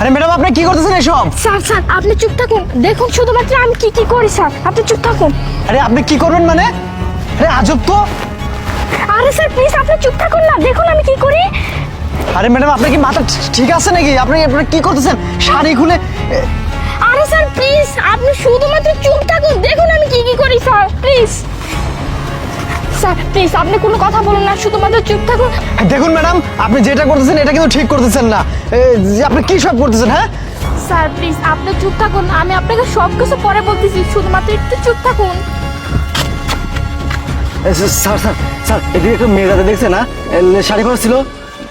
আরে ম্যাডাম আপনি কি করতেছেন এসব? স্যার স্যার আপনি চুপ থাকুন, দেখুন শুধুমাত্র আমি কি কি করি স্যার, আপনি চুপ থাকুন। আরে আপনি কি করবেন মানে? আরে আজব তো। আরে স্যার প্লিজ আপনি চুপ থাকুন না, দেখুন আমি কি করি। আরে ম্যাডাম আপনার কি মাথা ঠিক আছে নাকি? আপনি আপনি কি করতেছেন? শাড়ি খুলে আরে স্যার প্লিজ আপনি শুধুমাত্র চুপ থাকুন, দেখুন আমি কি কি করি স্যার প্লিজ। স্যার প্লিজ আপনি কোনো কথা বলুন না, শুধুমাত্র চুপ থাকুন। দেখুন ম্যাডাম আপনি যেটা করতেছেন এটা কিন্তু ঠিক করতেছেন না। যে আপনি কি সব করতেছেন? হ্যাঁ স্যার প্লিজ আপনি চুপ থাকুন, আমি আপনাকে সব কিছু পরে বলতেছি, শুধুমাত্র একটু চুপ থাকুন। স্যার স্যার স্যার এদিকে একটা মেয়ে যাতে দেখছে না, শাড়ি পরা ছিল,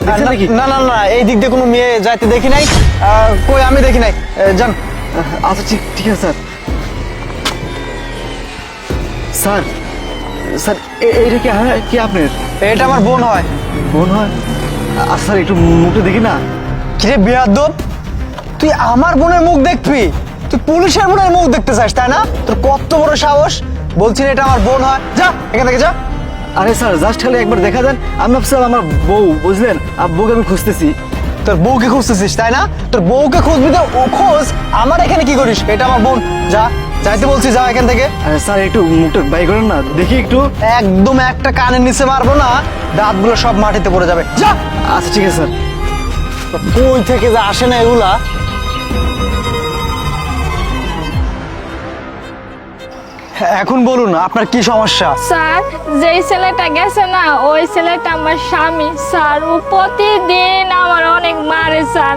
দেখছেন নাকি? না না না এই দিক দিয়ে কোনো মেয়ে যাইতে দেখি নাই। কই আমি দেখি নাই। যান। আচ্ছা ঠিক ঠিক আছে স্যার। স্যার স্যার এইটা কি কি আপনার? এটা আমার বোন হয়। বোন হয়? আচ্ছা স্যার একটু মুখটা দেখি না। কিরে বেয়াদব, তুই আমার বোনের মুখ দেখবি? তুই পুলিশের বোনের মুখ দেখতে চাস তাই না? তোর কত বড় সাহস! বলছি এটা আমার বোন হয়। যা এখান থেকে যা। আরে স্যার জাস্ট খালি একবার দেখা দেন, আমি ভাবছিলাম আমার বউ, বুঝলেন, আর বউকে আমি খুঁজতেছি। তোর বউকে খুঁজতেছিস তাই না? তোর বউকে খুঁজবি তো ও খোঁজ, আমার এখানে কি করিস? এটা আমার বোন। যা, যাইতে বলছি, যা এখান থেকে। আরে স্যার একটু মুখটা বাই করেন না, দেখি একটু। একদম একটা কানের নিচে মারবো না, দাঁতগুলো সব মাটিতে পড়ে যাবে। যা। আচ্ছা ঠিক আছে স্যার। কই থেকে যে আসে না এগুলা। এখন বলুন আপনার কি সমস্যা? স্যার যেই ছেলেটা গেছে না ওই ছেলেটা আমার স্বামী স্যার, ও প্রতিদিন আমার অনেক মারে স্যার।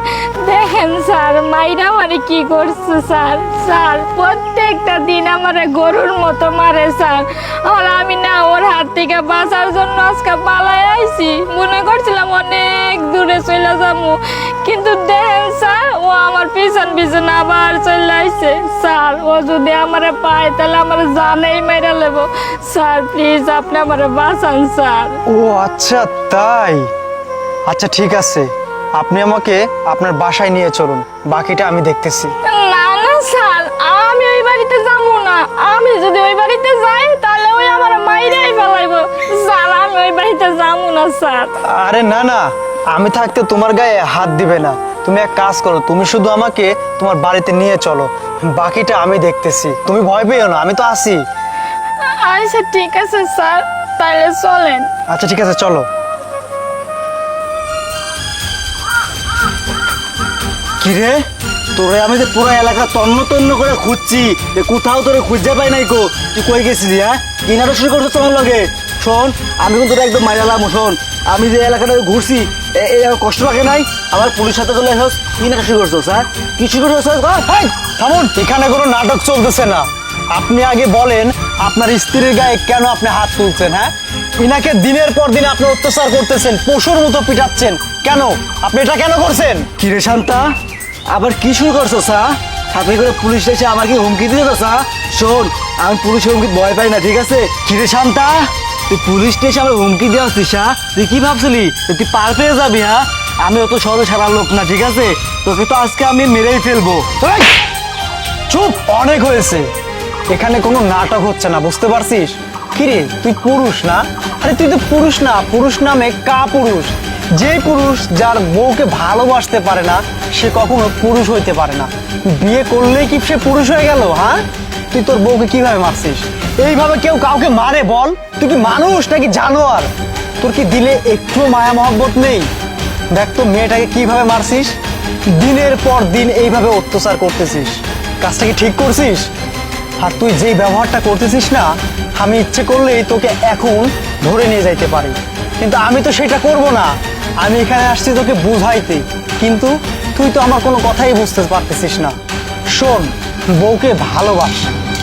দেখেন স্যার মাইরা আমারে কি করছে স্যার। স্যার প্রত্যেকটা দিন আমারে গরুর মতো মারে স্যার। আর আমি না ওর হাত থেকে বাঁচার জন্য আজকে পালায় আইছি, মনে করছিলাম অনেক দূরে চলে যাবো, কিন্তু দেখেন স্যার ও আমার পিছন পিছন আবার চলে আইছে স্যার। ও যদি আমারে পায় তাহলে আমার জানেই মেরে নেব স্যার, প্লিজ আপনি আমারে বাঁচান স্যার। ও আচ্ছা তাই। আচ্ছা ঠিক আছে, আপনি আমাকে আপনার বাসায় নিয়ে চলুন, বাকিটা আমি দেখতেছি। না না স্যার আমি ওই বাড়িতে যাবো না, আমি যদি ওই বাড়িতে যাই তাহলে ওই আমার মাইরেই ফেলাইবো স্যার, আমি ওই বাড়িতে যাবো না স্যার। আরে না না, আমি থাকতে তোমার গায়ে হাত দিবে না। তুমি এক কাজ করো, তুমি শুধু আমাকে তোমার বাড়িতে নিয়ে চলো, বাকিটা আমি দেখতেছি। তুমি ভয় পেও না, আমি তো আছি। আচ্ছা ঠিক আছে স্যার, তাহলে চলেন। আচ্ছা ঠিক আছে চলো। কিরে তোরে আমি যে পুরো এলাকা তন্ন তন্ন করে খুঁজছি, কোথাও তোরে খুঁজে পাই নাই কো। তুই কই গেছিলি? হ্যাঁ কি নাটক শুরু করছো তোমার লগে? শোন আমি কিন্তু তোরা একদম মাইরালাম। শোন আমি যে এলাকাটা ঘুরছি এই আমার কষ্ট লাগে নাই? আমার পুলিশ সাথে চলে এসোস, কি নাটক শুরু করছো স্যার? কি শুরু করছো? এই, থামুন, এখানে কোনো নাটক চলতেছে না। আপনি আগে বলেন আপনার স্ত্রীর গায়ে কেন আপনি হাত তুলছেন? হ্যাঁ, ইনাকে দিনের পর দিন আপনি অত্যাচার করতেছেন, পশুর মতো পিটাচ্ছেন। কেন আপনি এটা কেন করছেন? কিরে শান্তা আবার কি শুরু করছো স্যার? সাথে করে পুলিশ এসে আমাকে হুমকি দিতে তো স্যার? শোন আমি পুলিশের হুমকি ভয় পাই না, ঠিক আছে? কিরে শান্তা তুই পুলিশ স্টেশনে আমার হুমকি দিয়ে আসছিস? হ্যাঁ তুই কি ভাবছিলি তুই পার পেয়ে যাবি? হ্যাঁ আমি অত সহজে সারা লোক না, ঠিক আছে? তোকে তো আজকে আমি মেরেই ফেলবো। এই, চুপ, অনেক হয়েছে। এখানে কোনো নাটক হচ্ছে না, বুঝতে পারছিস? কিরে তুই পুরুষ না? আরে তুই তো পুরুষ না, পুরুষ নামে কা পুরুষ। যে পুরুষ যার বউকে ভালোবাসতে পারে না সে কখনো পুরুষ হইতে পারে না। বিয়ে করলেই কি সে পুরুষ হয়ে গেল? হ্যাঁ, তুই তোর বউকে কিভাবে মারছিস? এইভাবে কেউ কাউকে মারে বল? তুই কি মানুষ নাকি জানোয়ার? তোর কি দিলে একটু মায়া মহব্বত নেই? দেখ তো মেয়েটাকে কিভাবে মারছিস, দিনের পর দিন এইভাবে অত্যাচার করতেছিস। কাজটা কি ঠিক করছিস? আর তুই যেই ব্যবহারটা করতেছিস না, আমি ইচ্ছে করলেই তোকে এখন ধরে নিয়ে যাইতে পারি, কিন্তু আমি তো সেটা করব না। আমি এখানে আসছি তোকে বুঝাইতে, কিন্তু তুই তো আমার কোনো কথাই বুঝতে পারতেছিস না। শোন, বউকে ভালোবাস,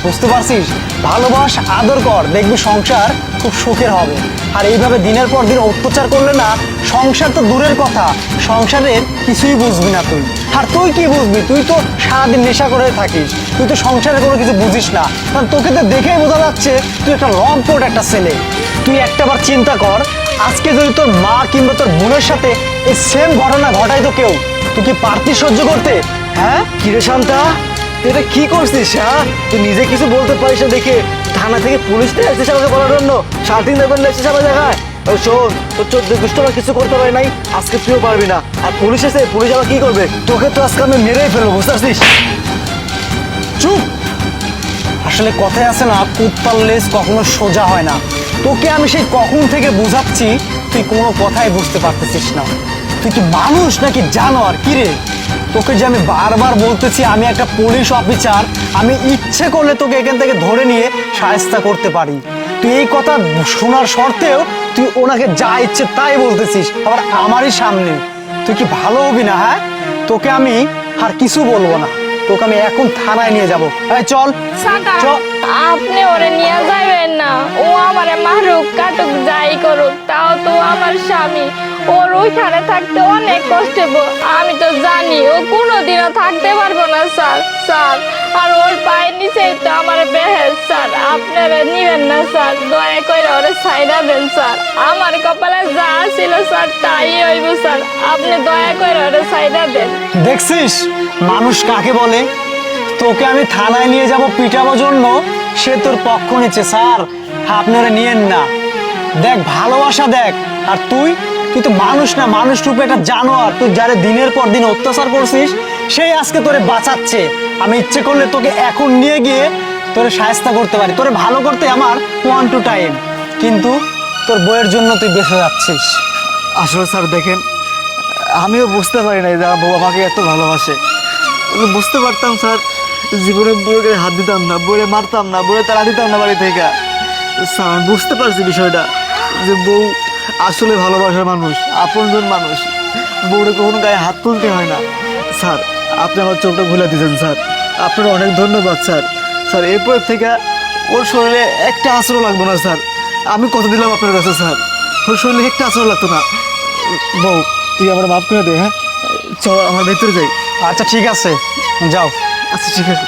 বুঝতে পারছিস? ভালোবাস, আদর কর, দেখবি সংসার খুব সুখের হবে। আর এইভাবে দিনের পর দিন অত্যাচার করলে না, সংসার তো দূরের কথা, সংসারের কিছুই বুঝবি না তুই। আর তুই কি বুঝবি? তুই তো সারাদিন নেশা করে থাকিস, তুই তো সংসারের কোনো কিছু বুঝিস না। কারণ তোকে তো দেখেই বোঝা যাচ্ছে তুই একটা লম্পট একটা ছেলে। তুই একটাবার চিন্তা কর, আজকে যদি তোর মা কিংবা তোর বোনের সাথে এই সেম ঘটনা ঘটাই তো কেউ, তুই কি পারতিস সহ্য করতে? হ্যাঁ কিরে শান্তা তুই এটা কি করছিস? হ্যাঁ তুই নিজে কিছু বলতে পারিস না দেখে থানা থেকে পুলিশ নিয়ে আসছিস আমাকে বলার জন্য? 7 দিন ধরে এসেছিস আমার জায়গায়। ও শোন, তোর 14 গোষ্ঠী আমার কিছু করতে পারে নাই, আজকে তুইও পারবি না। আর পুলিশ এসে পুলিশ আবার কি করবে? তোকে তো আজকে আমি মেরেই ফেলবো, বুঝতে পারছিস? চুপ। আসলে কথায় আছে না, কুত্তার লেজ কখনো সোজা হয় না। তোকে আমি সেই কখন থেকে বোঝাচ্ছি, তুই কোনো কথাই বুঝতে পারতেছিস না। তুই কি মানুষ নাকি জানোয়ার? কি রে, তোকে যে আমি বারবার বলতেছি আমি একটা পুলিশ অফিসার, আমি ইচ্ছে করলে তোকে এখান থেকে ধরে নিয়ে শায়েস্তা করতে পারি। তুই এই কথা শোনার শর্তেও তুই ওনাকে যা ইচ্ছে তাই বলতেছিস, আবার আমারই সামনে। তুই কি ভালো হবি না? হ্যাঁ, তোকে আমি আর কিছু বলবো না, তোকে আমি এখন থানায় নিয়ে যাবো। এই চল সাকা, চল। আপনি ওরে নিয়ে যাবেন না। ও আমারে মারুক কাটুক যাই করুক, তাও তো আমার স্বামী। ওর ওইখানে থাকতে অনেক কষ্ট হবো। আমি তো জানি ও কোনোদিনও থাকতে পারবো না স্যার। স্যার, আর ওর পায়ের নিচেই তো আমার বেহেস স্যার। আপনারা নিবেন না স্যার, দয়া করে ওরে ছাইড়া দেন স্যার। আমার কপালে যা ছিল স্যার তাই হইব স্যার। আপনি দয়া করে ওরে ছাইড়া দেন। দেখছিস মানুষ কাকে বলে? তোকে আমি থানায় নিয়ে যাব পিটাবার জন্য, সে তোর পক্ষ নিচ্ছে। স্যার, আপনারা নিয়েন না। দেখ ভালোবাসা দেখ। আর তুই তুই তো মানুষ না, মানুষ রূপে একটা জানোয়ার। তুই যারে দিনের পর দিন অত্যাচার করছিস, সেই আজকে তোরে বাঁচাচ্ছে। আমি ইচ্ছে করলে তোকে এখন নিয়ে গিয়ে তোরে শায়েস্তা করতে পারি, তোরে ভালো করতে আমার 1 to টাইম। কিন্তু তোর বইয়ের জন্য তুই বেঁচে যাচ্ছিস। আসলে স্যার দেখেন, আমিও বুঝতে পারি নাই যে আমার বউ আমাকে এত ভালোবাসে। আমি বুঝতে পারতাম স্যার, জীবনে বউকে হাত দিতাম না, বউরে মারতাম না, বউরে তাড়া দিতাম না বাড়ি থেকে। স্যার আমি বুঝতে পারছি বিষয়টা, যে বউ আসলে ভালোবাসার মানুষ, আপনজন মানুষ। বউরে কখনো গায়ে হাত তুলতে হয় না। স্যার আপনি আমার চোখটা ভুলে দিয়েছেন স্যার, আপনার অনেক ধন্যবাদ স্যার। স্যার এরপর থেকে ওর শরীরে একটা আঁচড়ও লাগবে না স্যার। আমি কথা দিলাম আপনার কাছে স্যার, ওর শরীরে একটা আঁচড়ও লাগতো না। বউ তুই আমার মাফ করে দে, হ্যাঁ? চল আমার ভেতরে যাই। আচ্ছা ঠিক আছে, যাও। আচ্ছা ঠিক আছে।